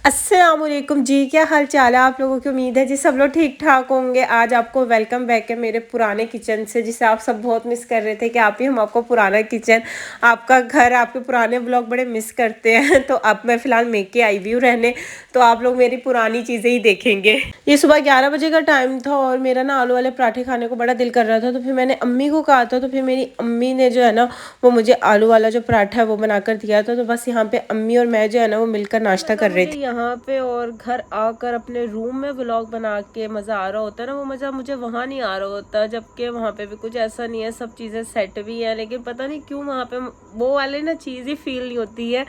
अस्सलामुअलैकुम जी, क्या हाल चाल है आप लोगों की। उम्मीद है जी सब लोग ठीक ठाक होंगे। आज आपको वेलकम बैक है मेरे पुराने किचन से, जिसे आप सब बहुत मिस कर रहे थे कि आप ही हम आपको पुराना किचन, आपका घर, आपके पुराने ब्लॉग बड़े मिस करते हैं। तो अब मैं फ़िलहाल मेके आई हुई हूँ रहने, तो आप लोग मेरी पुरानी चीज़ें ही देखेंगे। ये सुबह 11 बजे का टाइम था और मेरा ना आलू वाले पराठे खाने को बड़ा दिल कर रहा था, तो फिर मैंने अम्मी को कहा था, तो फिर मेरी अम्मी ने जो है ना वो मुझे आलू वाला जो पराठा है वो बनाकर दिया था। तो बस यहाँ पे अम्मी और मैं जो है ना वो मिलकर नाश्ता कर रहे थे यहाँ पे। और घर आकर अपने रूम में व्लॉग बना के मज़ा आ रहा होता है ना, वो मज़ा मुझे वहाँ नहीं आ रहा होता, जबकि वहाँ पे भी कुछ ऐसा नहीं है, सब चीज़ें सेट भी है, लेकिन पता नहीं क्यों वहाँ पे वो वाली ना चीज़ ही फील नहीं होती है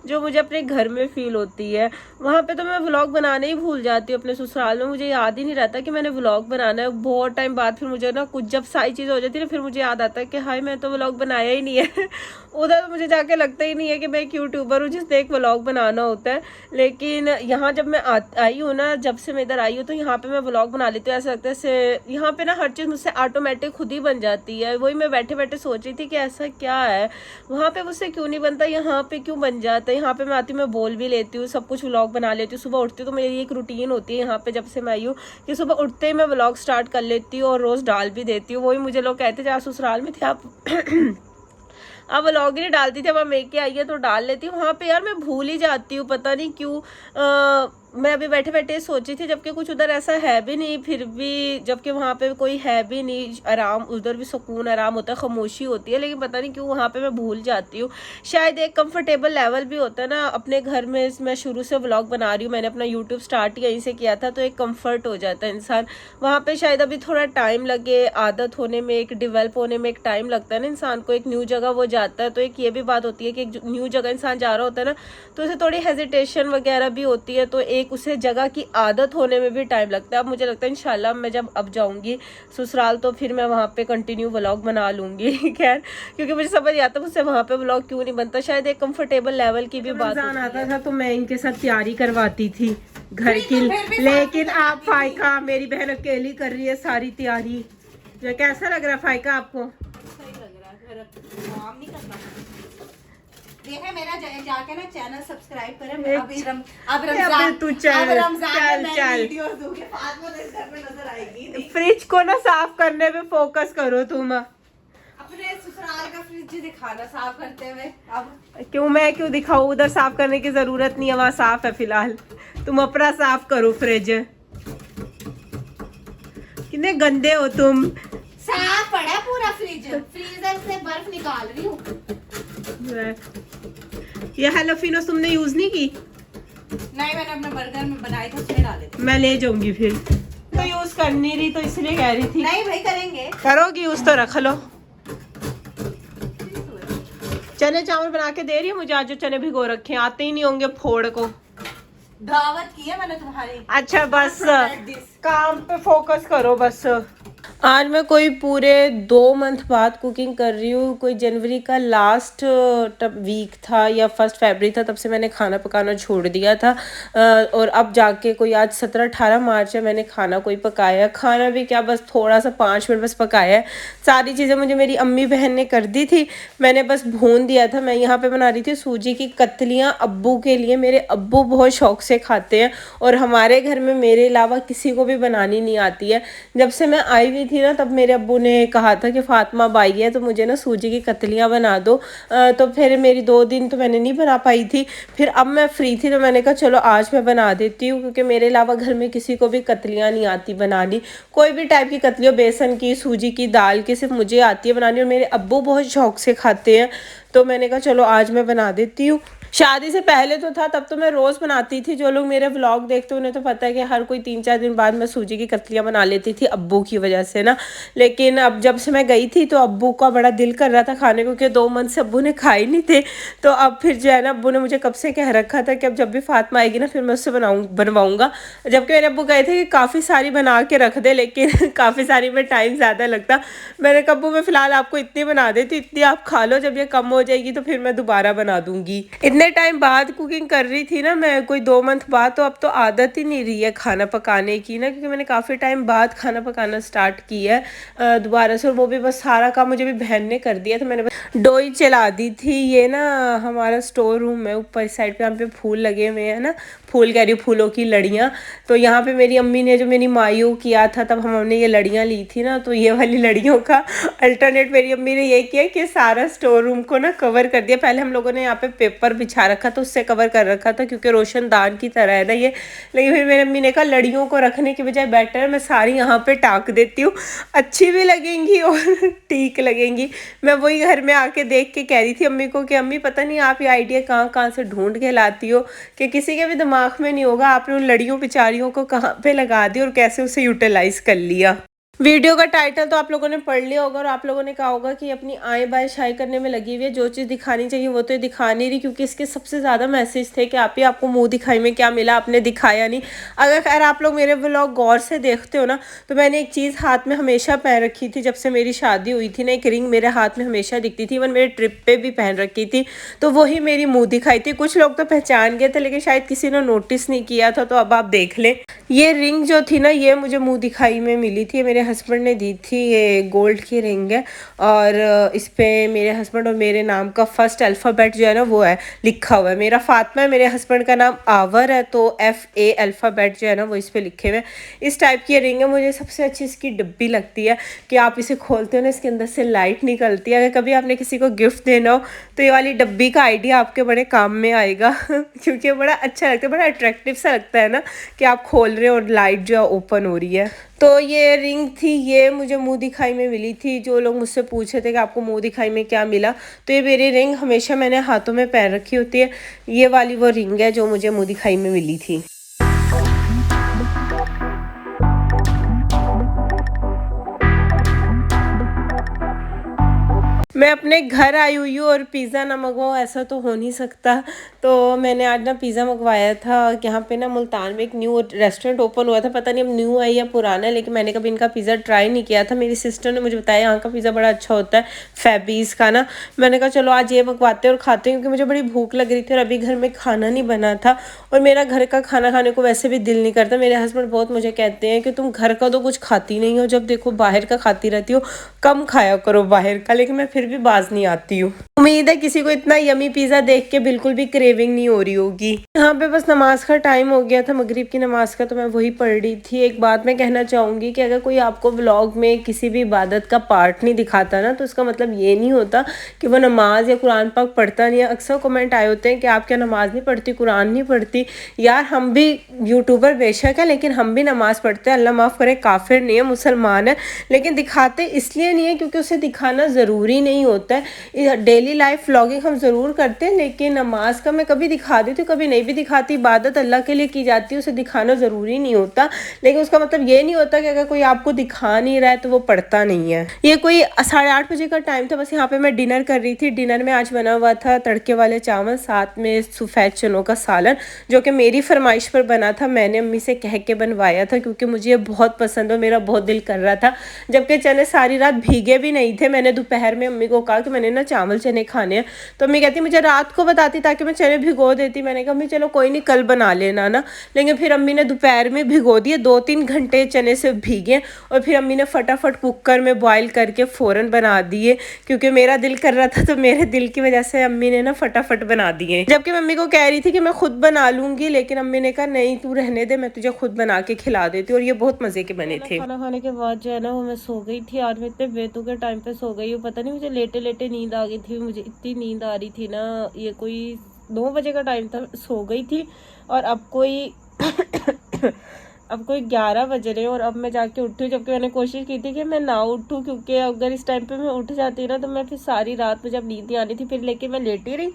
जो मुझे अपने घर में फील होती है। वहाँ पे तो मैं व्लॉग बनाने ही भूल जाती हूँ। अपने ससुराल में मुझे याद ही नहीं रहता कि मैंने व्लॉग बनाना है। बहुत टाइम बाद फिर मुझे ना कुछ जब सारी चीज़ हो जाती है ना, फिर मुझे याद आता है कि हाय मैं तो व्लॉग बनाया ही नहीं है। उधर तो मुझे जाके लगता ही नहीं है कि मैं एक यूट्यूबर हूँ जिसने एक व्लॉग बनाना होता है। लेकिन यहाँ जब मैं आई हूँ ना, जब से मैं इधर आई हूँ, तो यहाँ पे मैं व्लॉग बना लेती हूँ। ऐसा लगता है यहाँ पे ना हर चीज़ मुझसे ऑटोमेटिक खुद ही बन जाती है। वही मैं बैठे बैठे सोच रही थी कि ऐसा क्या है, वहाँ पे मुझसे क्यों नहीं बनता, यहाँ पे क्यों बन जाता है। यहाँ पे मैं आती हूँ, मैं बोल भी लेती हूँ, सब कुछ व्लॉग बना लेती हूँ। सुबह उठती हूँ तो मेरी एक रूटीन होती है यहाँ पे, जब से मैं आई हूँ, कि सुबह उठते ही मैं व्लॉग स्टार्ट कर लेती हूँ और रोज़ डाल भी देती हूँ। वही मुझे लोग कहते थे आप ससुराल में थे आप अब व्लॉग ही नहीं डालती थी, अब मैं मेके आई है तो डाल लेती हूँ। वहाँ पे यार मैं भूल ही जाती हूँ, पता नहीं क्यों। मैं अभी बैठे बैठे सोची थी, जबकि कुछ उधर ऐसा है भी नहीं, फिर भी जबकि वहाँ पे कोई है भी नहीं, आराम, उधर भी सुकून आराम होता है, खामोशी होती है, लेकिन पता नहीं क्यों वहाँ पे मैं भूल जाती हूँ। शायद एक कंफर्टेबल लेवल भी होता है ना अपने घर में। मैं शुरू से व्लॉग बना रही हूँ, मैंने अपना यूट्यूब स्टार्ट यहीं से किया था, तो एक कम्फर्ट हो जाता है इंसान। वहाँ पे शायद अभी थोड़ा टाइम लगे, आदत होने में, एक डिवेल्प होने में एक टाइम लगता है ना इंसान को। एक न्यू जगह वो जाता है, तो एक ये भी बात होती है कि एक न्यू जगह इंसान जा रहा होता है ना, तो उसे थोड़ी हेजिटेशन वगैरह भी होती है, तो एक उसे जगह की आदत होने में भी टाइम लगता है। अब मुझे लगता है इंशाल्लाह मैं जब अब जाऊंगी ससुराल तो फिर मैं वहाँ पे कंटिन्यू व्लॉग बना लूंगी। खैर, क्योंकि मुझे समझ नहीं आता मुझसे वहाँ पे व्लॉग क्यों नहीं बनता। शायद एक कंफर्टेबल लेवल की भी बात आता था, तो मैं इनके साथ तैयारी करवाती थी घर की, लेकिन आप फायका मेरी बहन अकेली कर रही है सारी तैयारी। जो कैसा लग रहा है फायका आपको? सही लग रहा है, काम नहीं करना। देखे मेरा जाके ना चैनल सब्सक्राइब करें। अब रमजान में वीडियोस दूंगी, फातिमा तो इस घर में नजर आएगी। फ्रिज को ना साफ करने पे फोकस करो तुम। अपने ससुराल का फ्रिज दिखाना साफ करते हुए। अब क्यों, मैं क्यों दिखाऊं? उधर साफ करने की जरूरत नहीं है, वहाँ साफ है फिलहाल। तुम अपना साफ करो फ्रिज। कितने गंदे हो तुम। साफ पड़ा पूरा फ्रिज, फ्रीजर से बर्फ निकाल रही हूँ। ये हैलोफिनो तुमने यूज नहीं की? नहीं, मैंने अपने बर्गर में बनाई थी, उसमें डाले थे। मैं ले जाऊंगी फिर। तो यूज करनी रही तो इसलिए कह रही थी। नहीं भाई, करेंगे। करोगी यूज तो रख लो। चने चावल बना के दे रही हो मुझे, आज जो चने भिगो रखे हैं, आते ही नहीं होंगे फोड़ को। दावत की है मैंने तुम्हारी। अच्छा बस काम पे फोकस करो बस। आज मैं कोई पूरे 2 मंथ बाद कुकिंग कर रही हूँ। कोई जनवरी का लास्ट वीक था या 1 फरवरी था, तब से मैंने खाना पकाना छोड़ दिया था। और अब जाके कोई आज 17-18 मार्च है, मैंने खाना कोई पकाया। खाना भी क्या, बस थोड़ा सा 5 मिनट बस पकाया है। सारी चीज़ें मुझे मेरी अम्मी बहन ने कर दी थी, मैंने बस भून दिया था। मैं यहाँ पे बना रही थी सूजी की कतलियाँ अब्बू के लिए। मेरे अब्बू बहुत शौक से खाते हैं और हमारे घर में मेरे अलावा किसी को भी बनानी नहीं आती है। जब से मैं आई हुई थी ना, तब मेरे अब्बू ने कहा था कि फातिमा बाई है तो मुझे ना सूजी की कतलियाँ बना दो। तो फिर मेरी 2 दिन तो मैंने नहीं बना पाई थी। फिर अब मैं फ्री थी तो मैंने कहा चलो आज मैं बना देती हूँ, क्योंकि मेरे अलावा घर में किसी को भी कतलियाँ नहीं आती बनानी। कोई भी टाइप की कतलियों, बेसन की, सूजी की, दाल की, सिर्फ मुझे आती है बनानी और मेरे अब्बू बहुत शौक से खाते हैं। तो मैंने कहा चलो आज मैं बना देती हूँ। शादी से पहले तो था, तब तो मैं रोज़ बनाती थी। जो लोग मेरे व्लॉग देखते हैं उन्हें तो पता है कि हर कोई 3-4 दिन बाद मैं सूजी की कतलियाँ बना लेती थी अब्बू की वजह से ना। लेकिन अब जब से मैं गई थी तो अब्बू का बड़ा दिल कर रहा था खाने को, क्योंकि 2 मंथ से अब्बू ने खाए नहीं थे। तो अब फिर जो है ना, अब्बू ने मुझे कब से कह रखा था कि अब जब भी फातिमा आएगी ना फिर मैं उससे बनवाऊँगा। जबकि मेरे अब्बू कहे थे कि काफ़ी सारी बना के रख दे, लेकिन काफ़ी सारी में टाइम ज़्यादा लगता। मैंने कहा अब्बू मैं फ़िलहाल आपको इतनी बना देती, इतनी आप खा लो, जब ये कम हो जाएगी तो फिर मैं दोबारा बना दूंगी। इतने टाइम बाद कुकिंग कर रही थी ना मैं, कोई 2 मंथ बाद, तो अब तो आदत ही नहीं रही है खाना पकाने की ना, क्योंकि मैंने काफ़ी टाइम बाद खाना पकाना स्टार्ट किया है दोबारा से। और वो भी बस सारा काम मुझे भी बहन ने कर दिया, तो मैंने बस डोई चला दी थी। ये ना हमारा स्टोर रूम है ऊपर साइड पे, यहाँ पे फूल लगे हुए हैं ना, फूल कह रही हूँ, फूलों की लड़ियाँ। तो यहाँ पे मेरी अम्मी ने जो मेरी मायू किया था तब हमने ये लड़ियाँ ली थी ना, तो ये वाली लड़ियों का अल्टरनेट मेरी अम्मी ने ये किया कि सारा स्टोर रूम को ना कवर कर दिया। पहले हम लोगों ने यहाँ पे पेपर बिछा रखा था, उससे कवर कर रखा था क्योंकि रोशनदान की तरह है ना ये। लेकिन फिर मेरी अम्मी ने कहा लड़ियों को रखने की बजाय बेटर है मैं सारी यहाँ पे टाक देती हूँ, अच्छी भी लगेंगी और ठीक लगेंगी। मैं वही घर में आके देख के कह रही थी अम्मी को कि अम्मी पता नहीं आप ये आइडिया कहाँ कहाँ से ढूंढ के लाती हो कि किसी के भी दिमाग में नहीं होगा, आपने उन लड़ियों बेचारियों को कहाँ पे लगा दिया और कैसे उसे यूटिलाइज कर लिया। वीडियो का टाइटल तो आप लोगों ने पढ़ लिया होगा और आप लोगों ने कहा होगा कि अपनी आय बाय शाय करने में लगी हुई है, जो चीज़ दिखानी चाहिए वो तो ये दिखा नहीं रही, क्योंकि इसके सबसे ज़्यादा मैसेज थे कि आपको मुंह दिखाई में क्या मिला, आपने दिखाया नहीं। अगर खैर आप लोग मेरे व्लॉग गौर से देखते हो ना, तो मैंने एक चीज़ हाथ में हमेशा पहन रखी थी, जब से मेरी शादी हुई थी ना, एक रिंग मेरे हाथ में हमेशा दिखती थी, इवन मेरे ट्रिप पे भी पहन रखी थी, तो वही मेरी मुँह दिखाई थी। कुछ लोग तो पहचान गए थे लेकिन शायद किसी ने नोटिस नहीं किया था, तो अब आप देख लें। ये रिंग जो थी ना, ये मुझे मुँह दिखाई में मिली थी, मेरे हस्बैंड ने दी थी। ये गोल्ड की रिंग है और इस पे मेरे हस्बैंड और मेरे नाम का फर्स्ट अल्फ़ाबेट जो है ना वो है लिखा हुआ है। मेरा फातिमा है, मेरे हस्बैंड का नाम आवर है, तो FA अल्फ़ाबेट जो है ना वो इस पे लिखे हुए। इस टाइप की रिंग है। मुझे सबसे अच्छी इसकी डिब्बी लगती है कि आप इसे खोलते हो ना, इसके अंदर से लाइट निकलती है। अगर कभी आपने किसी को गिफ्ट देना हो तो ये वाली डिब्बी का आइडिया आपके बड़े काम में आएगा क्योंकि बड़ा अच्छा लगता है, बड़ा अट्रैक्टिव सा लगता है ना कि आप खोल रहे हो और लाइट जो है ओपन हो रही है। तो ये रिंग थी, ये मुझे मुंह दिखाई में मिली थी। जो लोग मुझसे पूछे थे कि आपको मुंह दिखाई में क्या मिला, तो ये मेरी रिंग हमेशा मैंने हाथों में पहन रखी होती है। ये वाली वो रिंग है जो मुझे मुंह दिखाई में मिली थी। मैं अपने घर आई हुई हूँ और पिज़्ज़ा ना मंगवाऊँ ऐसा तो हो नहीं सकता। तो मैंने आज ना पिज़्ज़ा मंगवाया था। यहाँ पे ना मुल्तान में एक न्यू रेस्टोरेंट ओपन हुआ था, पता नहीं अब न्यू है या पुराना है, लेकिन मैंने कभी इनका पिज़्ज़ा ट्राई नहीं किया था। मेरी सिस्टर ने मुझे बताया यहाँ का पिज़्ज़ा बड़ा अच्छा होता है, फैबीज़ का ना। मैंने कहा चलो आज ये मंगवाते हैं और खाते हैं, क्योंकि मुझे बड़ी भूख लग रही थी और अभी घर में खाना नहीं बना था और मेरा घर का खाना खाने को वैसे भी दिल नहीं करता। मेरे हस्बैंड बहुत मुझे कहते हैं कि तुम घर का तो कुछ खाती नहीं हो, जब देखो बाहर का खाती रहती हो, कम खाया करो बाहर का। लेकिन मैं फिर भी बाज नहीं आती हूँ। उम्मीद है किसी को इतना यमी पिज़्ज़ा देख के बिल्कुल भी क्रेविंग नहीं हो रही होगी। यहाँ पे बस नमाज का टाइम हो गया था, मगरिब की नमाज का, तो मैं वही पढ़ रही थी। एक बात मैं कहना चाहूँगी कि अगर कोई आपको व्लॉग में किसी भी इबादत का पार्ट नहीं दिखाता ना, तो उसका मतलब ये नहीं होता कि वो नमाज या कुरान पाक पढ़ता नहीं है। अक्सर कमेंट आए होते हैं कि आप क्या नमाज नहीं पढ़ती, कुरान नहीं पढ़ती। यार हम भी यूट्यूबर बेशक है, लेकिन हम भी नमाज पढ़ते हैं, अल्लाह माफ़ करे, काफिर नहीं है, मुसलमान है। लेकिन दिखाते इसलिए नहीं है क्योंकि उसे दिखाना ज़रूरी नहीं होता है। डेली लाइफ व्लॉगिंग हम ज़रूर करते हैं, लेकिन नमाज का मैं कभी दिखा देती हूँ, कभी नहीं भी दिखाती। इबादत अल्लाह के लिए की जाती है, उसे दिखाना ज़रूरी नहीं होता। लेकिन उसका मतलब ये नहीं होता कि अगर कोई आपको दिखा नहीं रहा है तो वो पढ़ता नहीं है। ये कोई 8:30 बजे का टाइम था, बस यहाँ पे मैं डिनर कर रही थी। डिनर में आज बना हुआ था तड़के वाले चावल, साथ में सफ़ेद चनों का सालन, जो कि मेरी फरमाइश पर बना था। मैंने अम्मी से कह के बनवाया था क्योंकि मुझे ये बहुत पसंद है, मेरा बहुत दिल कर रहा था। जबकि चने सारी रात भीगे भी नहीं थे। मैंने दोपहर में अम्मी को कहा कि मैंने ना चावल चने खाने हैं, तो अम्मी कहती मुझे रात को बताती ताकि मैं चने भिगो देती। मैंने कहा अम्मी चलो कोई नहीं, कल बना लेना ना। लेकिन फिर अम्मी ने दोपहर में भिगो दिए, 2-3 घंटे चने से भीगे, और फिर अम्मी ने फटाफट कुकर में बॉयल करके फ़ौरन बना दिए, क्योंकि मेरा दिल कर रहा था, तो मेरे दिल की वजह से अम्मी ने ना फटाफट बना दिए। जबकि मम्मी को कह रही थी कि मैं खुद बना लूँगी, लेकिन अम्मी ने कहा नहीं तू रहने दे, मैं तुझे खुद बना के खिला देती। और ये बहुत मज़े के बने थे। खाना खाने के बाद जो है ना वो मैं सो गई थी। आज मैं इतने बेतु के टाइम पे सो गई हूँ, पता नहीं मुझे लेटे लेटे नींद आ गई थी। मुझे इतनी नींद आ रही थी ना, ये कोई 9 बजे का टाइम था, सो गई थी। और अब कोई 11 बज रहे हैं और अब मैं जाके उठी, जबकि मैंने कोशिश की थी कि मैं ना उठूँ, क्योंकि अगर इस टाइम पे मैं उठ जाती ना तो मैं फिर सारी रात मुझे अब नींद नहीं आनी थी। फिर लेके मैं लेटी रही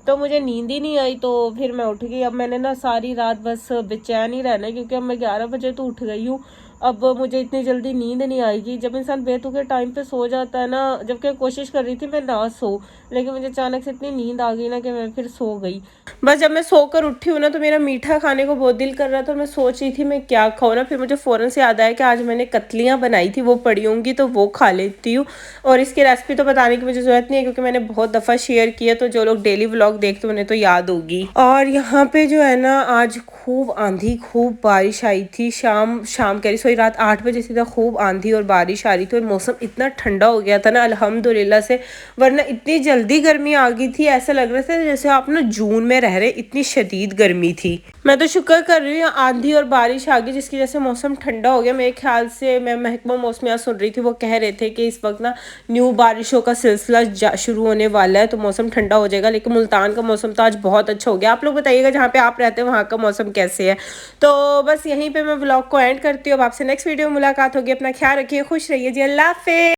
तो मुझे नींद ही नहीं आई, तो फिर मैं उठ गई। अब मैंने ना सारी रात बस बेचैन ही रहना है, क्योंकि अब मैं 11 बजे तो उठ गई हूँ। अब मुझे इतनी जल्दी नींद नहीं आएगी। जब इंसान बेतुके टाइम पे सो जाता है ना, जबकि कोशिश कर रही थी मैं ना सो, लेकिन मुझे अचानक से इतनी नींद आ गई ना कि मैं फिर सो गई। बस जब मैं सोकर उठी हूँ ना तो मेरा मीठा खाने को बहुत दिल कर रहा था और मैं सोच रही थी मैं क्या खाऊँ ना। फिर मुझे फ़ौरन से याद आया कि आज मैंने कतलियाँ बनाई थी, वो पड़ी होंगी तो वो खा लेती हूँ। और इसकी रेसिपी तो बताने की मुझे ज़रूरत नहीं है क्योंकि मैंने बहुत दफ़ा शेयर किया, तो जो लोग डेली व्लॉग देखते उन्हें तो याद होगी। और यहाँ पे जो है ना आज खूब आंधी खूब बारिश आई थी। शाम कह रही सॉरी रात 8 बजे से खूब आंधी और बारिश आ रही थी और मौसम इतना ठंडा हो गया था ना अल्हम्दुलिल्लाह से, वरना इतनी जल्दी गर्मी आ गई थी। ऐसा लग रहा था जैसे आप ना जून में रह रहे, इतनी शदीद गर्मी थी। मैं तो शुक्र कर रही हूँ आंधी और बारिश आ गई जिसकी वजह से मौसम ठंडा हो गया। मेरे ख्याल से मैं महकमा मौसमियात सुन रही थी, वो कह रहे थे कि इस वक्त ना न्यू बारिशों का सिलसिला शुरू होने वाला है तो मौसम ठंडा हो जाएगा। लेकिन मुल्तान का मौसम तो आज बहुत अच्छा हो गया। आप लोग बताइएगा जहाँ पे आप रहते हैं वहाँ का मौसम कैसे है। तो बस यहीं पे मैं व्लॉग को एंड करती हूँ। अब आपसे नेक्स्ट वीडियो में मुलाकात होगी। अपना ख्याल रखिए, खुश रहिए जी। अल्लाह हाफिज़।